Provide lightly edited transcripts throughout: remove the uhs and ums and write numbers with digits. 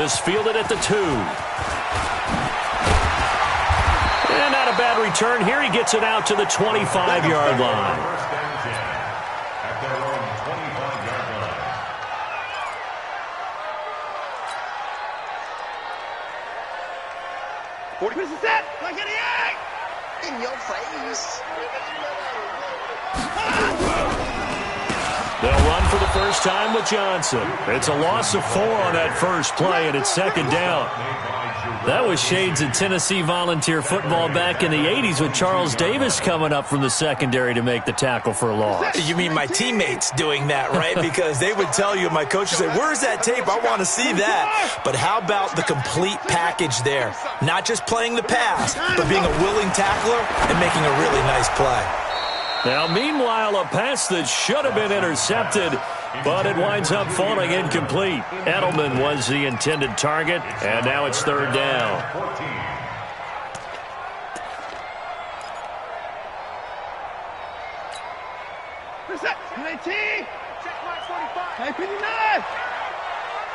This fielded at the 2. And not a bad return here. He gets it out to the 25-yard line. At their own 25-yard line. What is that? Like an egg! In your face. They'll run for the first time with Johnson. It's a loss of 4 on that first play, and it's second down. That was shades of Tennessee volunteer football back in the 80s with Charles Davis coming up from the secondary to make the tackle for a loss. You mean my teammates doing that, right? Because they would tell you, my coach would say, where's that tape? I want to see that. But how about the complete package there? Not just playing the pass, but being a willing tackler and making a really nice play. Now, meanwhile, a pass that should have been intercepted, but it winds up falling incomplete. Edelman was the intended target, and now it's third down. Reset. 19. Check my 45. Hey, 59.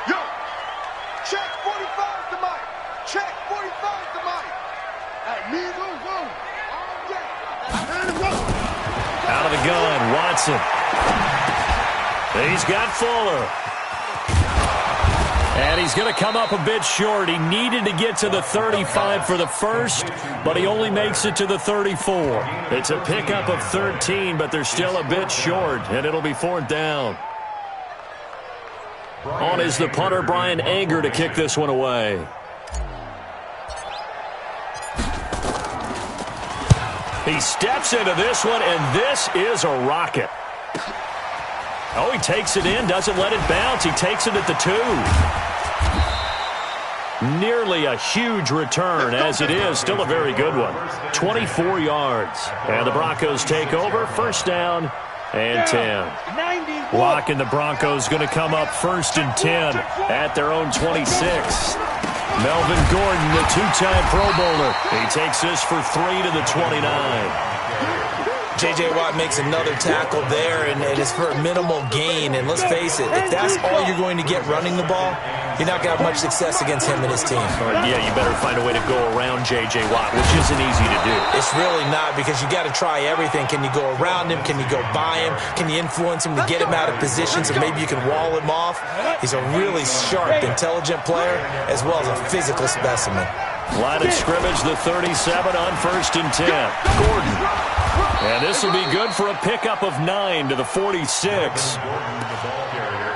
Yo. Check 45 to Mike. Check 45 to Mike. Hey, me go. All day. Turn the road. Out of the gun, Watson. He's got Fuller. And he's going to come up a bit short. He needed to get to the 35 for the first, but he only makes it to the 34. It's a pickup of 13, but they're still a bit short, and it'll be fourth down. On is the punter, Brian Anger, to kick this one away. He steps into this one, and this is a rocket. Oh, he takes it in, doesn't let it bounce. He takes it at the 2. Nearly a huge return, as it is. Still a very good one. 24 yards. And the Broncos take over. First down and 10. Locke and the Broncos going to come up first and 10 at their own 26. Melvin Gordon, the two-time Pro Bowler. He takes this for 3 to the 29. J.J. Watt makes another tackle there, and it's for a minimal gain. And let's face it, if that's all you're going to get running the ball, you're not going to have much success against him and his team. Yeah, you better find a way to go around J.J. Watt, which isn't easy to do. It's really not, because you got to try everything. Can you go around him? Can you go by him? Can you influence him to get him out of position so maybe you can wall him off? He's a really sharp, intelligent player, as well as a physical specimen. Line of scrimmage, the 37 on first and 10. Gordon. And this will be good for a pickup of 9 to the 46.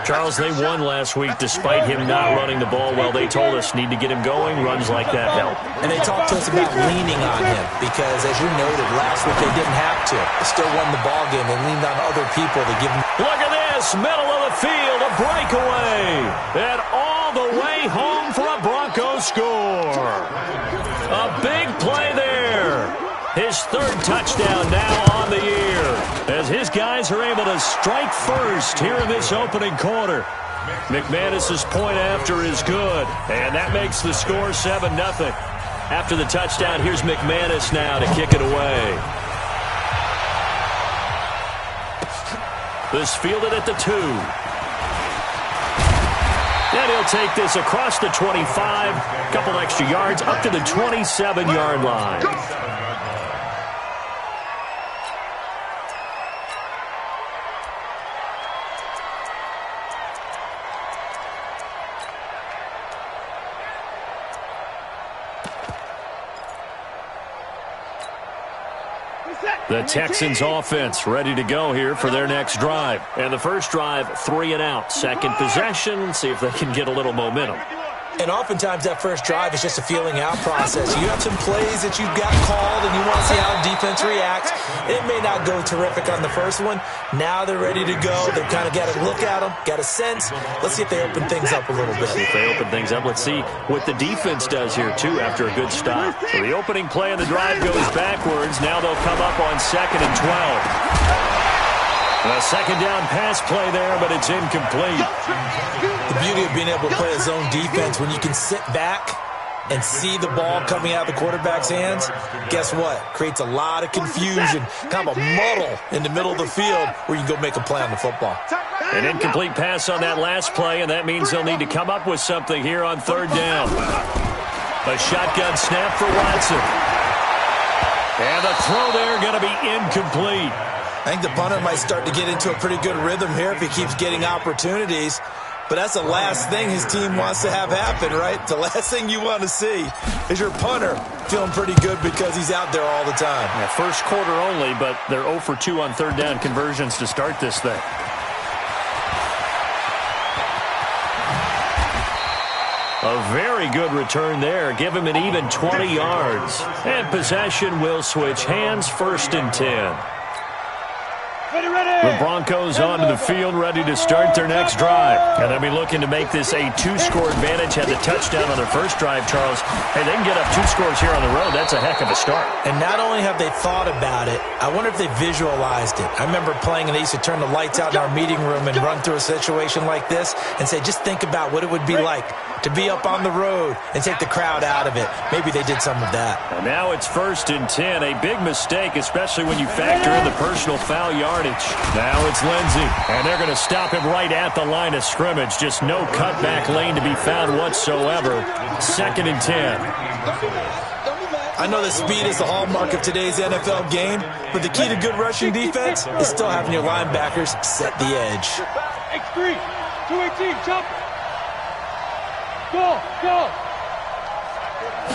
Charles, they won last week despite him not running the ball well. They told us need to get him going. Runs like that help. And they talked to us about leaning on him because, as you noted, last week they didn't have to. They still won the ball game. They leaned on other people to give them. Look at this. Middle of the field. A breakaway. And all the way home for a Broncos score. A big play there. His third touchdown now on the year as his guys are able to strike first here in this opening quarter. McManus's point after is good, and that makes the score 7-0. After the touchdown, here's McManus now to kick it away. This fielded at the 2. And he'll take this across the 25, a couple extra yards, up to the 27-yard line. The Texans offense ready to go here for their next drive. And the first drive, 3 and out. Second possession, see if they can get a little momentum. And oftentimes that first drive is just a feeling out process. You have some plays that you've got called and you want to see how the defense reacts. It may not go terrific on the first one. Now they're ready to go. They've kind of got to look at them, got a sense. Let's see if they open things up a little bit. See if they open things up. Let's see what the defense does here, too, after a good stop. So the opening play of the drive goes backwards. Now they'll come up on 2nd and 12. A second down pass play there, but it's incomplete. The beauty of being able to play a zone defense when you can sit back and see the ball coming out of the quarterback's hands, guess what? Creates a lot of confusion, kind of a muddle in the middle of the field where you can go make a play on the football. An incomplete pass on that last play, and that means they'll need to come up with something here on third down. A shotgun snap for Watson. And the throw there going to be incomplete. I think the punter might start to get into a pretty good rhythm here if he keeps getting opportunities. But that's the last thing his team wants to have happen, right? The last thing you want to see is your punter feeling pretty good because he's out there all the time. Yeah, first quarter only, but they're 0 for 2 on third down conversions to start this thing. A very good return there. Give him an even 20 yards. And possession will switch hands, 1st and 10. The Broncos onto the field, ready to start their next drive. And they'll be looking to make this a 2-score advantage. Had the touchdown on their first drive, Charles. Hey, they can get up 2 scores here on the road. That's a heck of a start. And not only have they thought about it, I wonder if they visualized it. I remember playing, and they used to turn the lights out in our meeting room and run through a situation like this and say, just think about what it would be like to be up on the road and take the crowd out of it. Maybe they did some of that. And now it's 1st and 10. A big mistake, especially when you factor in the personal foul yardage. Now it's Lindsey, and they're going to stop him right at the line of scrimmage. Just no cutback lane to be found whatsoever. 2nd and 10. I know that speed is the hallmark of today's NFL game, but the key to good rushing defense is still having your linebackers set the edge. X3, 218, jump. Go.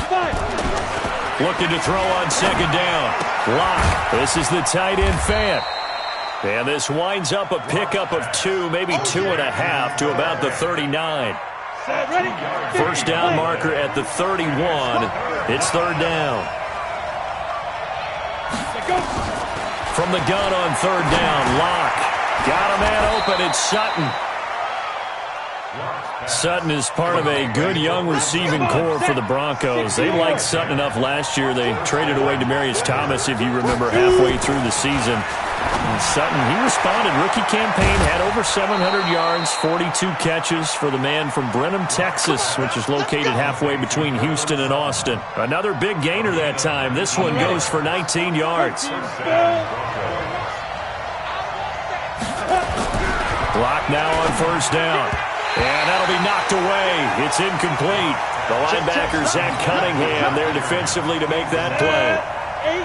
5. Looking to throw on 2nd down. Lock. This is the tight end Fant. And this winds up a pickup of 2, maybe 2.5 to about the 39. First down marker at the 31. It's 3rd down. From the gun on 3rd down, Lock. Got a man open. It's Sutton. Sutton is part of a good young receiving core for the Broncos. They liked Sutton enough last year. They traded away Demaryius Thomas, if you remember, halfway through the season. And Sutton, he responded. Rookie campaign, had over 700 yards, 42 catches for the man from Brenham, Texas, which is located halfway between Houston and Austin. Another big gainer that time. This one goes for 19 yards. Block now on 1st down. And that'll be knocked away. It's incomplete. The linebacker, Zach Cunningham, there defensively to make that play.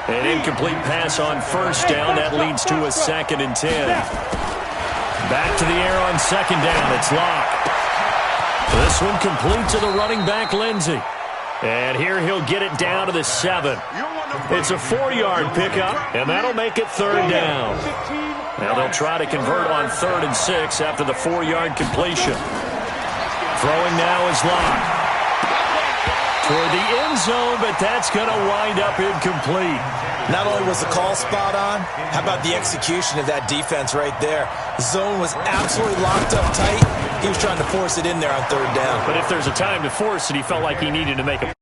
An incomplete pass on 1st down. That leads to a 2nd and 10. Back to the air on 2nd down. It's Lock. This one complete to the running back, Lindsey. And here he'll get it down to the 7. It's a 4-yard pickup, and that'll make it 3rd down. Now they'll try to convert on 3rd and 6 after the 4-yard completion. Throwing now is Lock. Toward the end zone, but that's going to wind up incomplete. Not only was the call spot on, how about the execution of that defense right there? The zone was absolutely locked up tight. He was trying to force it in there on 3rd down. But if there's a time to force it, he felt like he needed to make a